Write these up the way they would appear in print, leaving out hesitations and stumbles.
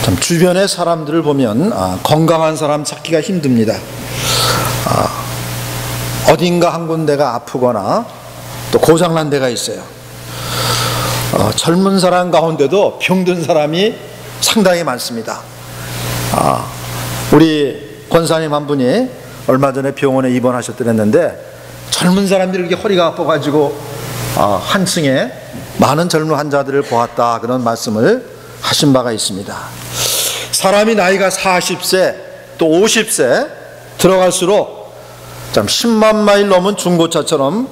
참 주변의 사람들을 보면 건강한 사람 찾기가 힘듭니다. 어딘가 한 군데가 아프거나 또 고장난 데가 있어요. 젊은 사람 가운데도 병든 사람이 상당히 많습니다. 우리 권사님 한 분이 얼마 전에 병원에 입원하셨더랬는데 젊은 사람들이 이렇게 허리가 아파가지고 한 층에 많은 젊은 환자들을 보았다, 그런 말씀을 하신 바가 있습니다. 사람이 나이가 40세 또 50세 들어갈수록 참 10만 마일 넘은 중고차처럼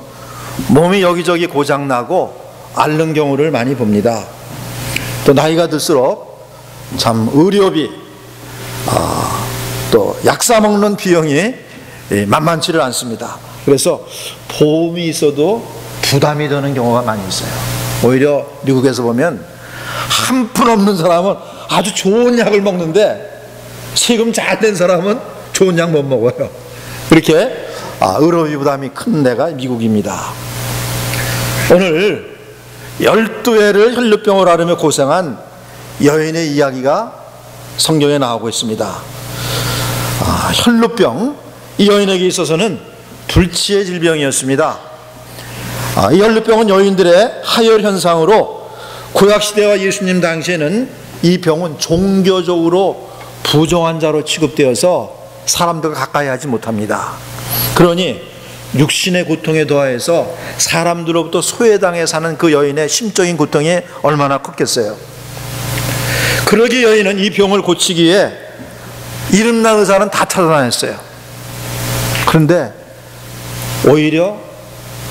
몸이 여기저기 고장나고 앓는 경우를 많이 봅니다. 또 나이가 들수록 참 의료비 또 약 사 먹는 비용이 만만치를 않습니다. 그래서 보험이 있어도 부담이 되는 경우가 많이 있어요. 오히려 미국에서 보면 한 푼 없는 사람은 아주 좋은 약을 먹는데 세금 잘 낸 사람은 좋은 약 못 먹어요. 이렇게 의료비 부담이 큰 데가 미국입니다. 오늘 12회를 혈루병을 앓으며 고생한 여인의 이야기가 성경에 나오고 있습니다. 혈루병, 이 여인에게 있어서는 불치의 질병이었습니다. 이 혈루병은 여인들의 하혈 현상으로 구약시대와 예수님 당시에는 이 병은 종교적으로 부정한 자로 취급되어서 사람들과 가까이 하지 못합니다. 그러니 육신의 고통에 더해서 사람들로부터 소외당해 사는 그 여인의 심적인 고통이 얼마나 컸겠어요. 그러기에 여인은 이 병을 고치기 위해 이름난 의사는 다 찾아다녔어요. 그런데 오히려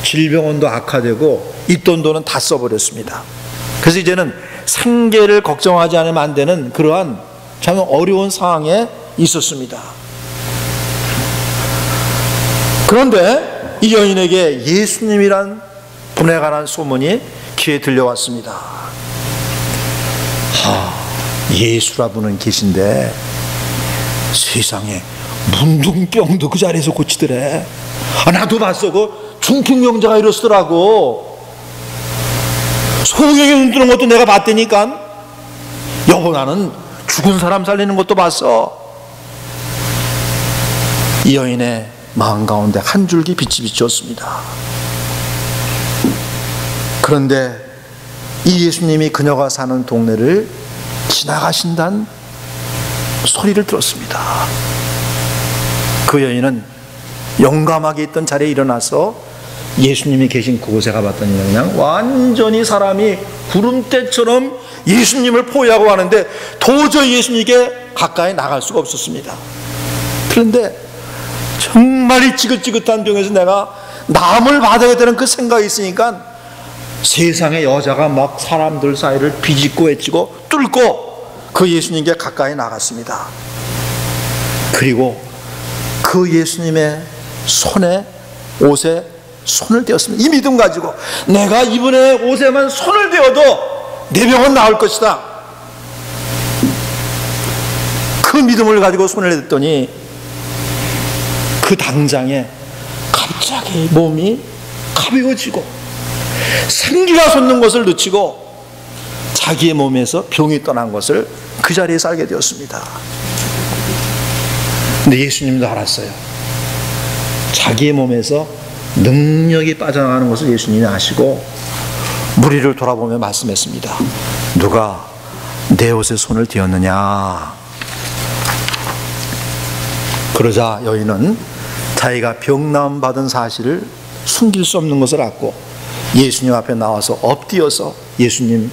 질병원도 악화되고 있던 돈은 다 써버렸습니다. 그래서 이제는 생계를 걱정하지 않으면 안 되는 그러한 참 어려운 상황에 있었습니다. 그런데 이 여인에게 예수님이란 분에 관한 소문이 귀에 들려왔습니다. 예수라 분은 계신데 세상에 문둥병도 그 자리에서 고치더래. 나도 봤어. 그 중풍병자가 이러시더라고. 소경이 눈 뜨는 것도 내가 봤다니까. 여보, 나는 죽은 사람 살리는 것도 봤어. 이 여인의 마음 가운데 한 줄기 빛이 비추었습니다. 그런데 이 예수님이 그녀가 사는 동네를 지나가신다는 소리를 들었습니다. 그 여인은 용감하게 있던 자리에 일어나서 예수님이 계신 그곳에 가봤더니 그냥 완전히 사람이 구름대처럼 예수님을 포위하고 가는데 도저히 예수님께 가까이 나갈 수가 없었습니다. 그런데 정말 이 지긋지긋한 병에서 내가 남을 받아야 되는 그 생각이 있으니까 세상에 여자가 막 사람들 사이를 비집고 외치고 뚫고 그 예수님께 가까이 나갔습니다. 그리고 그 예수님의 손에, 옷에 손을 대었습니다. 이 믿음 가지고 내가 이분의 옷에만 손을 대어도 내 병은 나을 것이다. 그 믿음을 가지고 손을 댔더니 그 당장에 갑자기 몸이 가벼워지고 생기가 솟는 것을 놓치고 자기의 몸에서 병이 떠난 것을 그 자리에서 알게 되었습니다. 근데 예수님도 알았어요. 자기의 몸에서 능력이 빠져나가는 것을 예수님이 아시고 무리를 돌아보며 말씀했습니다. 누가 내 옷에 손을 대었느냐? 그러자 여인은 자기가 병나음 받은 사실을 숨길 수 없는 것을 알고 예수님 앞에 나와서 엎드려서 예수님,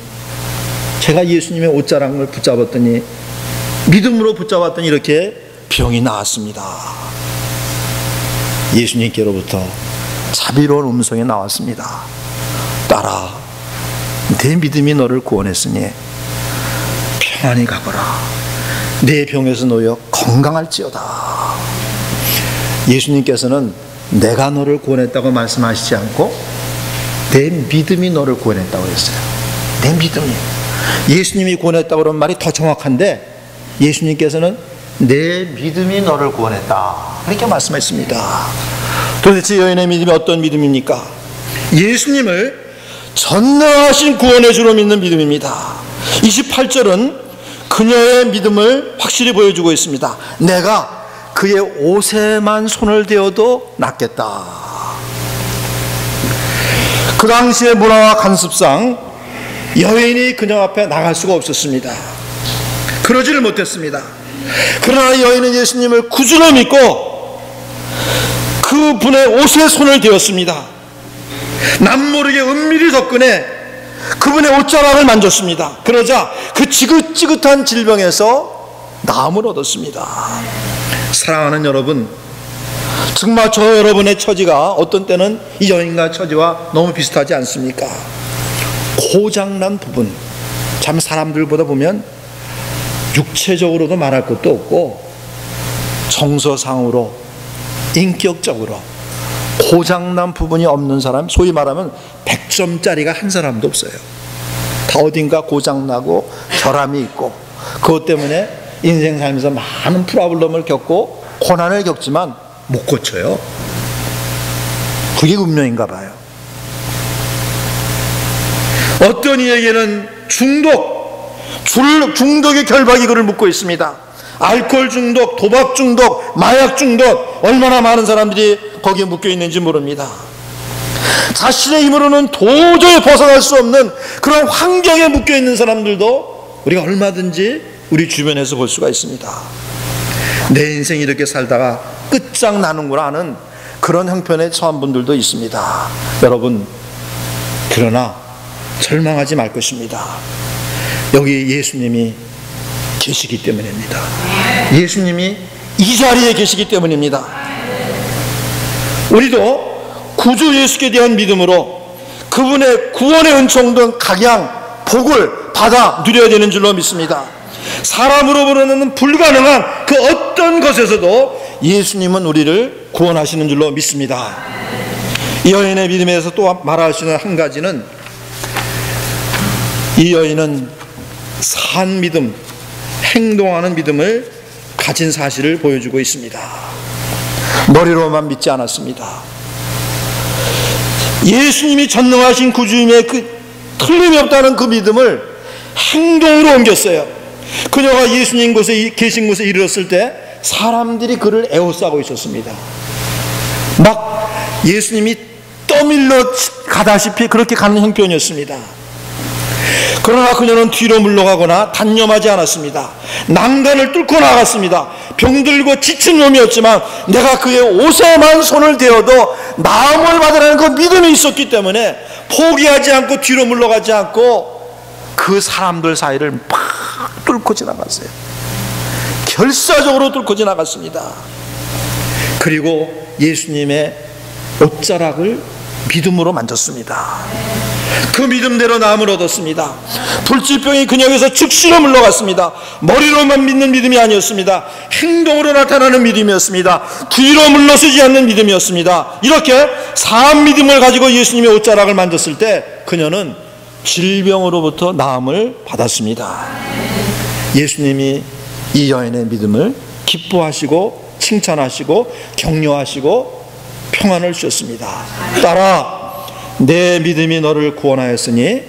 제가 예수님의 옷자락을 붙잡았더니, 믿음으로 붙잡았더니 이렇게 병이 나았습니다. 예수님께로부터 자비로운 음성이 나왔습니다. 딸아, 내 믿음이 너를 구원했으니 평안히 가거라. 내 병에서 놓여 건강할지어다. 예수님께서는 내가 너를 구원했다고 말씀하시지 않고 내 믿음이 너를 구원했다고 했어요. 내 믿음이. 예수님이 구원했다고 그런 말이 더 정확한데 예수님께서는 내 믿음이 너를 구원했다, 그렇게 말씀했습니다. 도대체 여인의 믿음이 어떤 믿음입니까? 예수님을 전능하신 구원의 주로 믿는 믿음입니다. 28절은 그 그녀의 믿음을 확실히 보여주고 있습니다. 내가 그의 옷에만 손을 대어도 낫겠다. 그 당시의 문화와 관습상 여인이 그녀 앞에 나갈 수가 없었습니다. 그러지를 못했습니다. 그러나 여인은 예수님을 구주로 믿고 그분의 옷에 손을 대었습니다. 남모르게 은밀히 접근해 그분의 옷자락을 만졌습니다. 그러자 그 지긋지긋한 질병에서 나음을 얻었습니다. 사랑하는 여러분, 정말 저 여러분의 처지가 어떤 때는 이 여인과 처지와 너무 비슷하지 않습니까? 고장난 부분, 참 사람들보다 보면 육체적으로도 말할 것도 없고 정서상으로, 인격적으로 고장난 부분이 없는 사람, 소위 말하면 100점짜리가 한 사람도 없어요. 다 어딘가 고장나고 결함이 있고, 그것 때문에 인생 살면서 많은 프로블럼을 겪고 고난을 겪지만 못 고쳐요. 그게 운명인가 봐요. 어떤 이에게는 중독의 결박이 그를 묶고 있습니다. 알코올 중독, 도박 중독, 마약 중독, 얼마나 많은 사람들이 거기에 묶여 있는지 모릅니다. 자신의 힘으로는 도저히 벗어날 수 없는 그런 환경에 묶여 있는 사람들도 우리가 얼마든지 우리 주변에서 볼 수가 있습니다. 내 인생이 이렇게 살다가 끝장나는구나 하는 그런 형편에 처한 분들도 있습니다. 여러분, 그러나 절망하지 말 것입니다. 여기 예수님이 계시기 때문입니다. 예수님이 이 자리에 계시기 때문입니다. 우리도 구주 예수께 대한 믿음으로 그분의 구원의 은총 등 각양 복을 받아 누려야 되는 줄로 믿습니다. 사람으로는 불가능한 그 어떤 것에서도 예수님은 우리를 구원하시는 줄로 믿습니다. 이 여인의 믿음에서 또 말할 수 있는 한 가지는, 이 여인은 산 믿음, 행동하는 믿음을 가진 사실을 보여주고 있습니다. 머리로만 믿지 않았습니다. 예수님이 전능하신 구주님의 그 틀림이 없다는 그 믿음을 행동으로 옮겼어요. 그녀가 예수님 곳에 계신 곳에 이르렀을 때 사람들이 그를 에워싸고 있었습니다. 막 예수님이 떠밀려 가다시피 그렇게 가는 형편이었습니다. 그러나 그녀는 뒤로 물러가거나 단념하지 않았습니다. 난간을 뚫고 나갔습니다. 병들고 지친 놈이었지만 내가 그의 옷에만 손을 대어도 나음을 받으라는 그 믿음이 있었기 때문에 포기하지 않고 뒤로 물러가지 않고 그 사람들 사이를 막 뚫고 지나갔어요. 결사적으로 뚫고 지나갔습니다. 그리고 예수님의 옷자락을 믿음으로 만졌습니다. 그 믿음대로 나음을 얻었습니다. 불치병이 그녀에게서 즉시로 물러갔습니다. 머리로만 믿는 믿음이 아니었습니다. 행동으로 나타나는 믿음이었습니다. 뒤로 물러서지 않는 믿음이었습니다. 이렇게 사람 믿음을 가지고 예수님의 옷자락을 만졌을 때 그녀는 질병으로부터 나음을 받았습니다. 예수님이 이 여인의 믿음을 기뻐하시고 칭찬하시고 격려하시고 평안을 주셨습니다. 따라 내 믿음이 너를 구원하였으니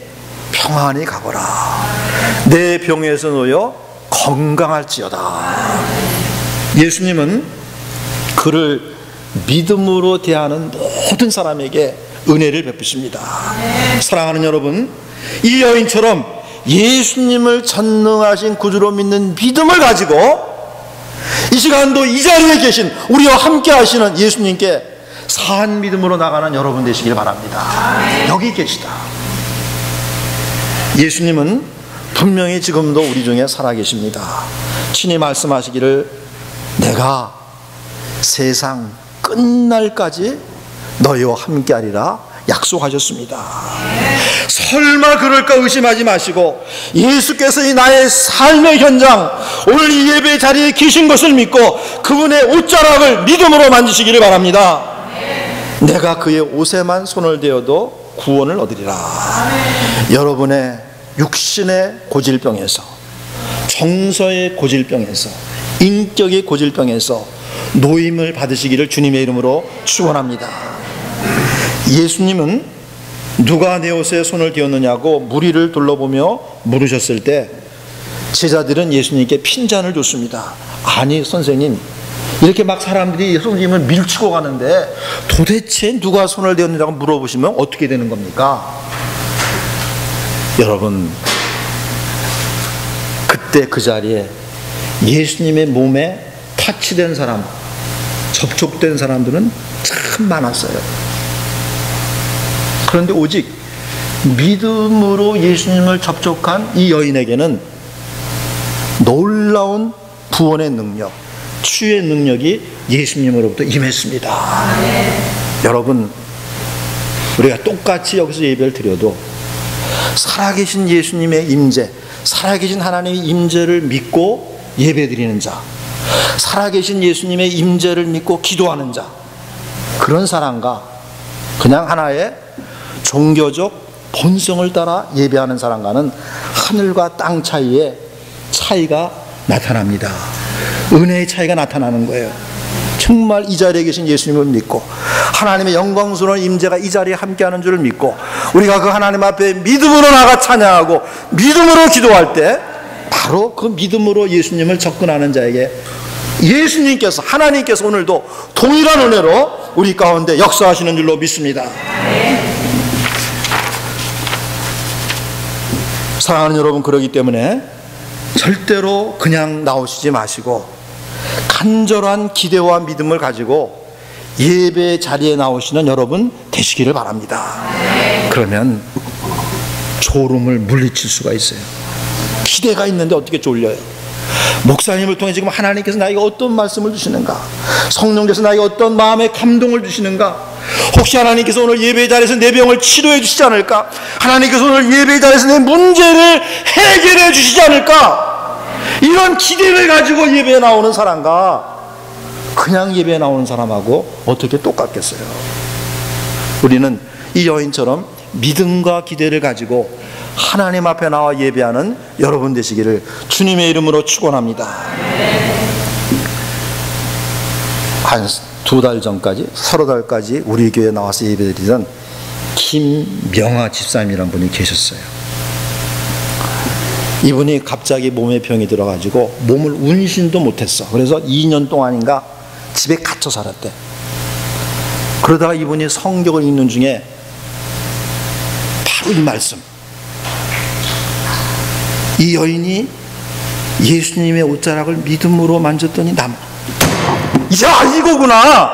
평안히 가거라. 내 병에서 놓여 건강할지어다. 예수님은 그를 믿음으로 대하는 모든 사람에게 은혜를 베푸십니다. 사랑하는 여러분, 이 여인처럼 예수님을 전능하신 구주로 믿는 믿음을 가지고 이 시간도 이 자리에 계신 우리와 함께 하시는 예수님께 산 믿음으로 나가는 여러분 되시길 바랍니다. 여기 계시다. 예수님은 분명히 지금도 우리 중에 살아계십니다. 친히 말씀하시기를 내가 세상 끝날까지 너희와 함께하리라 약속하셨습니다. 설마 그럴까 의심하지 마시고 예수께서 이 나의 삶의 현장, 오늘 이 예배 자리에 계신 것을 믿고 그분의 옷자락을 믿음으로 만지시기를 바랍니다. 내가 그의 옷에만 손을 대어도 구원을 얻으리라. 여러분의 육신의 고질병에서, 정서의 고질병에서, 인격의 고질병에서 노임을 받으시기를 주님의 이름으로 축원합니다. 예수님은 누가 내 옷에 손을 대었느냐고 무리를 둘러보며 물으셨을 때 제자들은 예수님께 핀잔을 줬습니다. 아니 선생님, 이렇게 막 사람들이 예수님을 밀치고 가는데 도대체 누가 손을 대었느냐고 물어보시면 어떻게 되는 겁니까? 여러분, 그때 그 자리에 예수님의 몸에 타치된 사람, 접촉된 사람들은 참 많았어요. 그런데 오직 믿음으로 예수님을 접촉한 이 여인에게는 놀라운 구원의 능력, 치유의 능력이 예수님으로부터 임했습니다. 여러분, 우리가 똑같이 여기서 예배를 드려도 살아계신 예수님의 임재, 살아계신 하나님의 임재를 믿고 예배드리는 자, 살아계신 예수님의 임재를 믿고 기도하는 자, 그런 사람과 그냥 하나의 종교적 본성을 따라 예배하는 사람과는 하늘과 땅 차이에 차이가 나타납니다. 은혜의 차이가 나타나는 거예요. 정말 이 자리에 계신 예수님을 믿고 하나님의 영광스러운 임재가 이 자리에 함께하는 줄을 믿고 우리가 그 하나님 앞에 믿음으로 나가 찬양하고 믿음으로 기도할 때 바로 그 믿음으로 예수님을 접근하는 자에게 예수님께서, 하나님께서 오늘도 동일한 은혜로 우리 가운데 역사하시는 줄로 믿습니다. 사랑하는 여러분, 그러기 때문에 절대로 그냥 나오시지 마시고 간절한 기대와 믿음을 가지고 예배 자리에 나오시는 여러분 되시기를 바랍니다. 그러면 졸음을 물리칠 수가 있어요. 기대가 있는데 어떻게 졸려요? 목사님을 통해 지금 하나님께서 나에게 어떤 말씀을 주시는가? 성령께서 나에게 어떤 마음의 감동을 주시는가? 혹시 하나님께서 오늘 예배 자리에서 내 병을 치료해 주시지 않을까? 하나님께서 오늘 예배 자리에서 내 문제를 해결해 주시지 않을까? 이런 기대를 가지고 예배에 나오는 사람과 그냥 예배에 나오는 사람하고 어떻게 똑같겠어요? 우리는 이 여인처럼 믿음과 기대를 가지고 하나님 앞에 나와 예배하는 여러분 되시기를 주님의 이름으로 축원합니다. 한 2달 전까지, 서너 달까지 우리 교회에 나와서 예배드리던 김명아 집사님이라는 분이 계셨어요. 이분이 갑자기 몸에 병이 들어가지고 몸을 운신도 못했어. 그래서 2년 동안인가 집에 갇혀 살았대. 그러다가 이분이 성경을 읽는 중에 바로 이 말씀, 이 여인이 예수님의 옷자락을 믿음으로 만졌더니 야, 이거구나,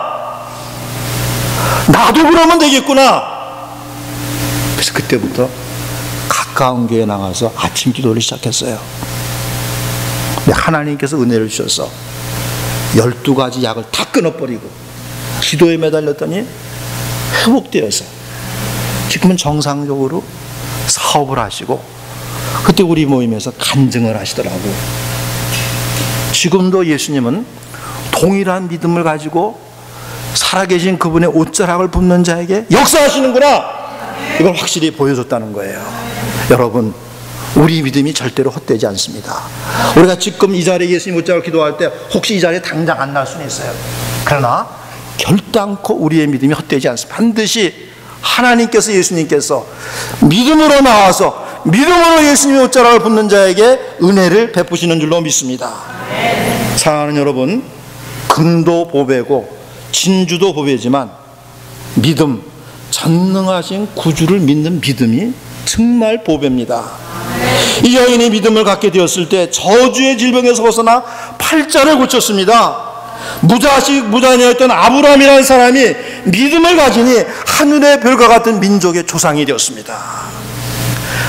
나도 그러면 되겠구나. 그래서 그때부터 가까운 교회에 나가서 아침 기도를 시작했어요. 하나님께서 은혜를 주셔서 12가지 약을 다 끊어버리고 기도에 매달렸더니 회복되어서 지금은 정상적으로 사업을 하시고, 그때 우리 모임에서 간증을 하시더라고요. 지금도 예수님은 동일한 믿음을 가지고 살아계신 그분의 옷자락을 붙는 자에게 역사하시는구나, 이걸 확실히 보여줬다는 거예요. 여러분, 우리 믿음이 절대로 헛되지 않습니다. 우리가 지금 이 자리에 예수님 옷자락을 기도할 때 혹시 이 자리에 당장 안 날 수는 있어요. 그러나 결단코 우리의 믿음이 헛되지 않습니다. 반드시 하나님께서, 예수님께서 믿음으로 나와서 믿음으로 예수님의 옷자락을 붙는 자에게 은혜를 베푸시는 줄로 믿습니다. 사랑하는 여러분, 근도 보배고 진주도 보배지만 믿음, 전능하신 구주를 믿는 믿음이 정말 보배입니다. 이 여인이 믿음을 갖게 되었을 때 저주의 질병에서 벗어나 팔자를 고쳤습니다. 무자식 무자녀였던 아브라함이라는 사람이 믿음을 가지니 하늘의 별과 같은 민족의 조상이 되었습니다.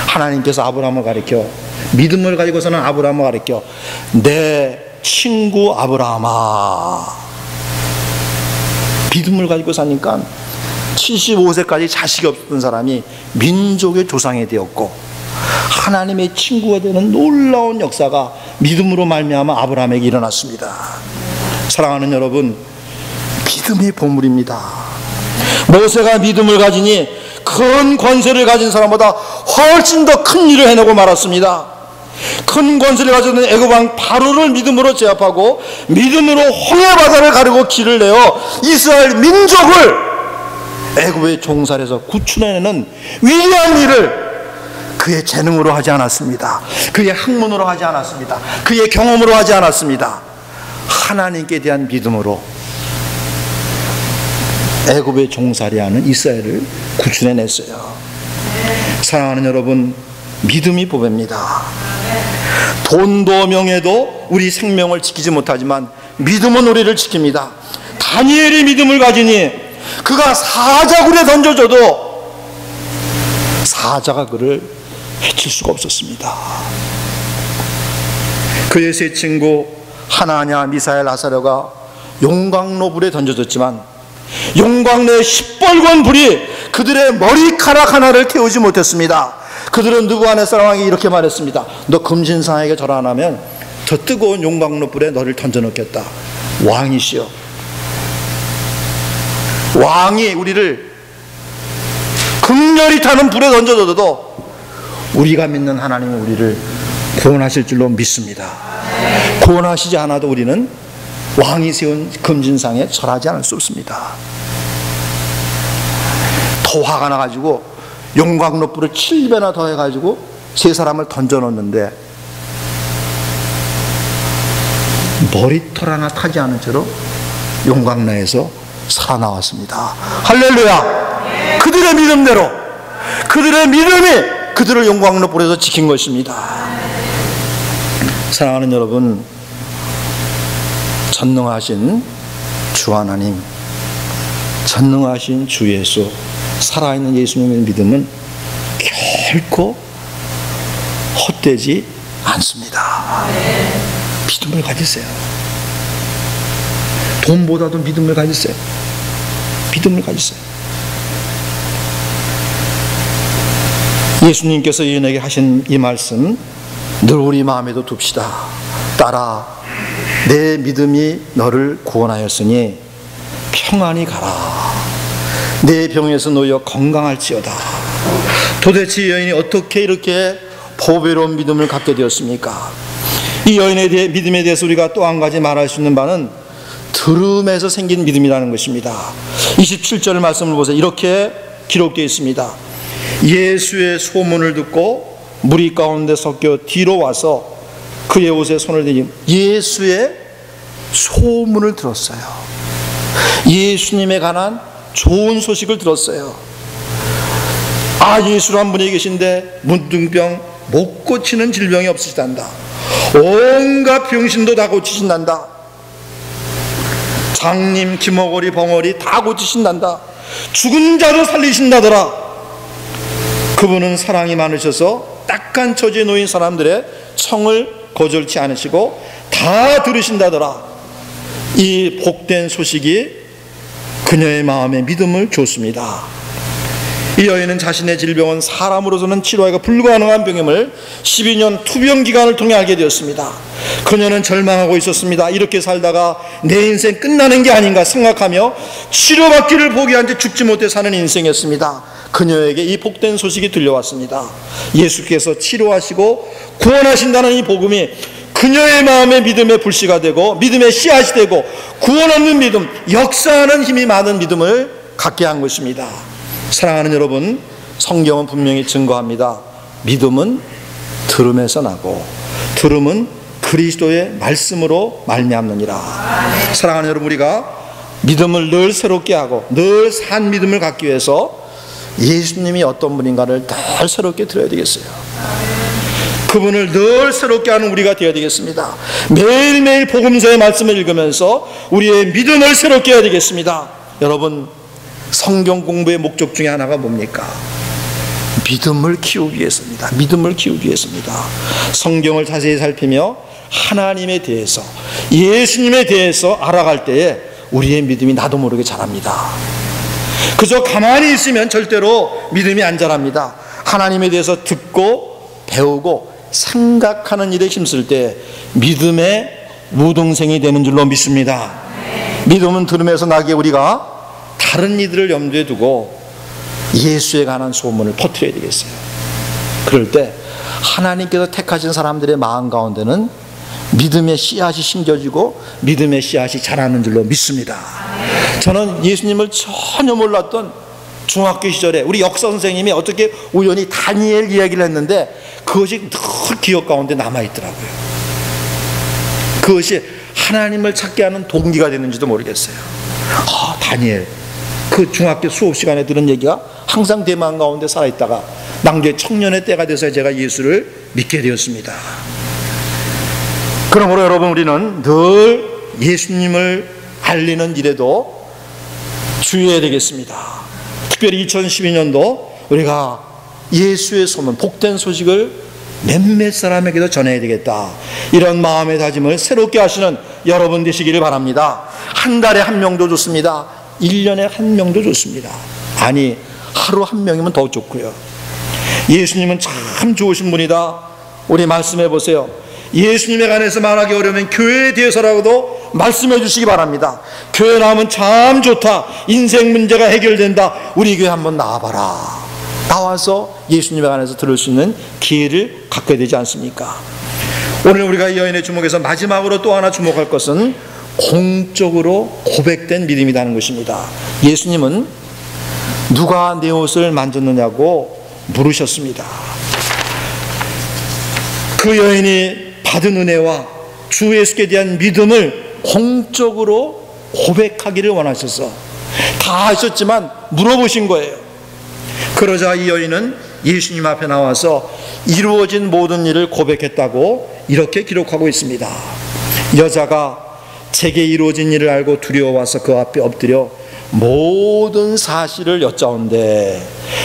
하나님께서 아브라함을 가리켜, 믿음을 가지고서는 아브라함을 가리켜 내 친구 아브라함아. 믿음을 가지고 사니까 75세까지 자식이 없던 사람이 민족의 조상이 되었고 하나님의 친구가 되는 놀라운 역사가 믿음으로 말미암아 아브라함에게 일어났습니다. 사랑하는 여러분, 믿음이 보물입니다. 모세가 믿음을 가지니 큰 권세를 가진 사람보다 훨씬 더 큰 일을 해내고 말았습니다. 큰 권세를 가졌던 애굽 왕 바로를 믿음으로 제압하고 믿음으로 홍해 바다를 가르고 길을 내어 이스라엘 민족을 애굽의 종살에서 구출해내는 위대한 일을, 그의 재능으로 하지 않았습니다. 그의 학문으로 하지 않았습니다. 그의 경험으로 하지 않았습니다. 하나님께 대한 믿음으로 애굽의 종살이하는 이스라엘을 구출해냈어요. 사랑하는 여러분, 믿음이 보배입니다. 돈도 명예도 우리 생명을 지키지 못하지만 믿음은 우리를 지킵니다. 다니엘이 믿음을 가지니 그가 사자굴에 던져줘도 사자가 그를 해칠 수가 없었습니다. 그의 세 친구 하나냐, 미사엘, 아사랴가 용광로 불에 던져졌지만 용광로의 시뻘건 불이 그들의 머리카락 하나를 태우지 못했습니다. 그들은 느부갓네살 왕이 이렇게 말했습니다. 너 금신상에게 절 안 하면 더 뜨거운 용광로 불에 너를 던져놓겠다. 왕이시여, 왕이 우리를 극렬히 타는 불에 던져줘도 우리가 믿는 하나님은 우리를 구원하실 줄로 믿습니다. 구원하시지 않아도 우리는 왕이 세운 금신상에 절하지 않을 수 없습니다. 더 화가 나가지고 용광로 불을 7배나 더 해가지고 세 사람을 던져놓는데 머리털 하나 타지 않은 채로 용광로에서 살아나왔습니다. 할렐루야! 그들의 믿음대로, 그들의 믿음이 그들을 용광로 불에서 지킨 것입니다. 사랑하는 여러분, 전능하신 주 하나님, 전능하신 주 예수, 살아있는 예수님의 믿음은 결코 헛되지 않습니다. 믿음을 가지세요. 돈보다도 믿음을 가지세요. 믿음을 가지세요. 예수님께서 이인에게 하신 이 말씀 늘 우리 마음에도 둡시다. 딸아, 내 믿음이 너를 구원하였으니 평안히 가라. 내 병에서 놓여 건강할지어다. 도대체 이 여인이 어떻게 이렇게 보배로운 믿음을 갖게 되었습니까? 이 여인에 대해 믿음에 대해서 우리가 또 한 가지 말할 수 있는 바는 들음에서 생긴 믿음이라는 것입니다. 27절 말씀을 보세요. 이렇게 기록되어 있습니다. 예수의 소문을 듣고 무리 가운데 섞여 뒤로 와서 그의 옷에 손을 대니 예수의 소문을 들었어요. 예수님에 관한 좋은 소식을 들었어요. 아, 예수란 분이 계신데 문둥병, 못 고치는 질병이 없으시단다. 온갖 병신도 다 고치신단다. 장님, 기머거리, 벙어리 다 고치신단다. 죽은 자도 살리신다더라. 그분은 사랑이 많으셔서 딱한 처지에 놓인 사람들의 청을 거절치 않으시고 다 들으신다더라. 이 복된 소식이 그녀의 마음에 믿음을 줬습니다. 이 여인은 자신의 질병은 사람으로서는 치료하기가 불가능한 병임을 12년 투병 기간을 통해 알게 되었습니다. 그녀는 절망하고 있었습니다. 이렇게 살다가 내 인생 끝나는 게 아닌가 생각하며 치료받기를 포기한 채 죽지 못해 사는 인생이었습니다. 그녀에게 이 복된 소식이 들려왔습니다. 예수께서 치료하시고 구원하신다는 이 복음이 그녀의 마음에 믿음의 불씨가 되고 믿음의 씨앗이 되고 구원 얻는 믿음, 역사하는 힘이 많은 믿음을 갖게 한 것입니다. 사랑하는 여러분, 성경은 분명히 증거합니다. 믿음은 들음에서 나고 들음은 그리스도의 말씀으로 말미암느니라. 사랑하는 여러분, 우리가 믿음을 늘 새롭게 하고 늘 산 믿음을 갖기 위해서 예수님이 어떤 분인가를 늘 새롭게 들어야 되겠어요. 그분을 늘 새롭게 하는 우리가 되어야 되겠습니다. 매일매일 복음서의 말씀을 읽으면서 우리의 믿음을 새롭게 해야 되겠습니다. 여러분, 성경 공부의 목적 중에 하나가 뭡니까? 믿음을 키우기 위해서입니다. 믿음을 키우기 위해서입니다. 성경을 자세히 살피며 하나님에 대해서, 예수님에 대해서 알아갈 때에 우리의 믿음이 나도 모르게 자랍니다. 그저 가만히 있으면 절대로 믿음이 안 자랍니다. 하나님에 대해서 듣고 배우고 생각하는 일에 힘쓸 때 믿음의 무동생이 되는 줄로 믿습니다. 믿음은 들음에서 나기에 우리가 다른 이들을 염두에 두고 예수에 관한 소문을 퍼뜨려야 되겠어요. 그럴 때 하나님께서 택하신 사람들의 마음 가운데는 믿음의 씨앗이 심겨지고 믿음의 씨앗이 자라는 줄로 믿습니다. 저는 예수님을 전혀 몰랐던 중학교 시절에 우리 역사 선생님이 어떻게 우연히 다니엘 이야기를 했는데 그것이 늘 기억 가운데 남아있더라고요. 그것이 하나님을 찾게 하는 동기가 되는지도 모르겠어요. 다니엘, 그 중학교 수업 시간에 들은 얘기가 항상 내 마음 가운데 살아있다가 나중에 청년의 때가 돼서 제가 예수를 믿게 되었습니다. 그러므로 여러분, 우리는 늘 예수님을 알리는 일에도 주의해야 되겠습니다. 특별히 2012년도 우리가 예수의 소문, 복된 소식을 몇몇 사람에게도 전해야 되겠다, 이런 마음의 다짐을 새롭게 하시는 여러분 되시기를 바랍니다. 한 달에 한 명도 좋습니다. 1년에 한 명도 좋습니다. 아니, 하루 한 명이면 더 좋고요. 예수님은 참 좋으신 분이다. 우리 말씀해 보세요. 예수님에 관해서 말하기 어려우면 교회에 대해서라도 말씀해 주시기 바랍니다. 교회 나오면 참 좋다, 인생 문제가 해결된다, 우리 교회 한번 나와봐라. 나와서 예수님에 관해서 들을 수 있는 기회를 갖게 되지 않습니까? 오늘 우리가 이 여인의 주목에서 마지막으로 또 하나 주목할 것은 공적으로 고백된 믿음이라는 것입니다. 예수님은 누가 내 옷을 만졌느냐고 물으셨습니다. 그 여인이 받은 은혜와 주 예수께 대한 믿음을 공적으로 고백하기를 원하셔서 다 하셨지만 물어보신 거예요. 그러자 이 여인은 예수님 앞에 나와서 이루어진 모든 일을 고백했다고 이렇게 기록하고 있습니다. 여자가 제게 이루어진 일을 알고 두려워와서 그 앞에 엎드려 모든 사실을 여짜온대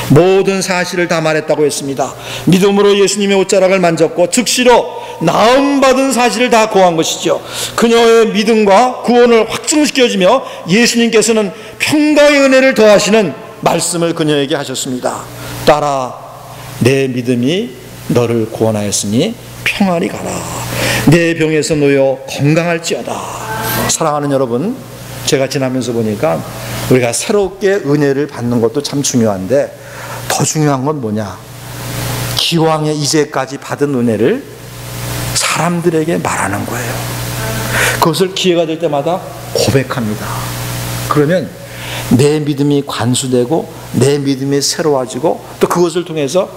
모든 사실을 다 말했다고 했습니다. 믿음으로 예수님의 옷자락을 만졌고 즉시로 나음받은 사실을 다 고한 것이죠. 그녀의 믿음과 구원을 확증시켜주며 예수님께서는 평강의 은혜를 더하시는 말씀을 그녀에게 하셨습니다. 딸아, 내 믿음이 너를 구원하였으니 평안히 가라. 내 병에서 놓여 건강할지어다. 사랑하는 여러분, 제가 지나면서 보니까 우리가 새롭게 은혜를 받는 것도 참 중요한데 더 중요한 건 뭐냐? 기왕에 이제까지 받은 은혜를 사람들에게 말하는 거예요. 그것을 기회가 될 때마다 고백합니다. 그러면 내 믿음이 관수되고 내 믿음이 새로워지고 또 그것을 통해서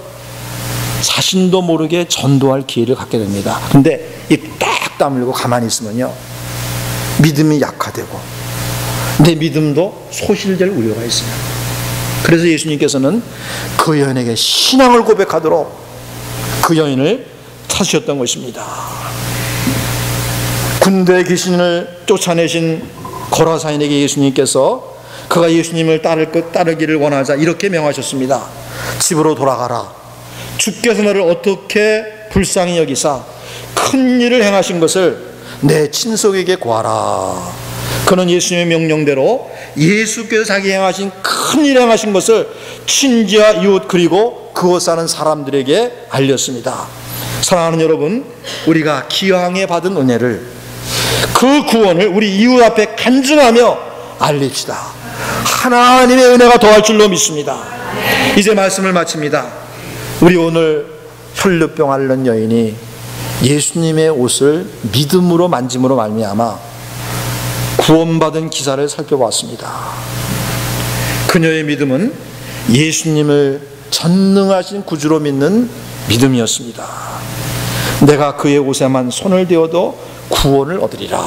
자신도 모르게 전도할 기회를 갖게 됩니다. 근데 입 딱 다물고 가만히 있으면요, 믿음이 약화되고 내 믿음도 소실될 우려가 있어요. 그래서 예수님께서는 그 여인에게 신앙을 고백하도록 그 여인을 찾으셨던 것입니다. 군대 귀신을 쫓아내신 거라사인에게 예수님께서 그가 예수님을 따르기를 원하자 이렇게 명하셨습니다. 집으로 돌아가라. 주께서 너를 어떻게 불쌍히 여기사 큰 일을 행하신 것을 내 친속에게 구하라. 그는 예수님의 명령대로 예수께서 자기 행하신 큰 일 행하신 것을 친지와 이웃 그리고 그곳 사는 사람들에게 알렸습니다. 사랑하는 여러분, 우리가 기왕에 받은 은혜를, 그 구원을 우리 이웃 앞에 간증하며 알립시다. 하나님의 은혜가 더할 줄로 믿습니다. 이제 말씀을 마칩니다. 우리 오늘 혈루병 앓는 여인이 예수님의 옷을 믿음으로 만짐으로 말미암아 구원받은 기사를 살펴봤습니다. 그녀의 믿음은 예수님을 전능하신 구주로 믿는 믿음이었습니다. 내가 그의 옷에만 손을 대어도 구원을 얻으리라.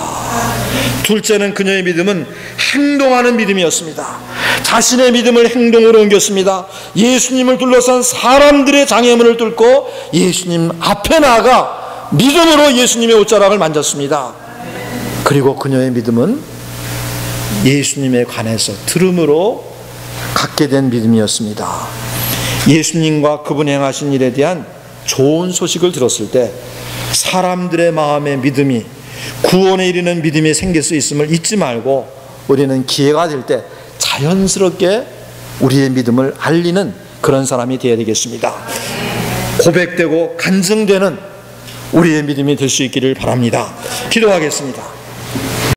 둘째는 그녀의 믿음은 행동하는 믿음이었습니다. 자신의 믿음을 행동으로 옮겼습니다. 예수님을 둘러싼 사람들의 장애물을 뚫고 예수님 앞에 나아가 믿음으로 예수님의 옷자락을 만졌습니다. 그리고 그녀의 믿음은 예수님에 관해서 들음으로 갖게 된 믿음이었습니다. 예수님과 그분이 행하신 일에 대한 좋은 소식을 들었을 때 사람들의 마음의 믿음이, 구원에 이르는 믿음이 생길 수 있음을 잊지 말고 우리는 기회가 될 때 자연스럽게 우리의 믿음을 알리는 그런 사람이 되어야 되겠습니다. 고백되고 간증되는 우리의 믿음이 될 수 있기를 바랍니다. 기도하겠습니다.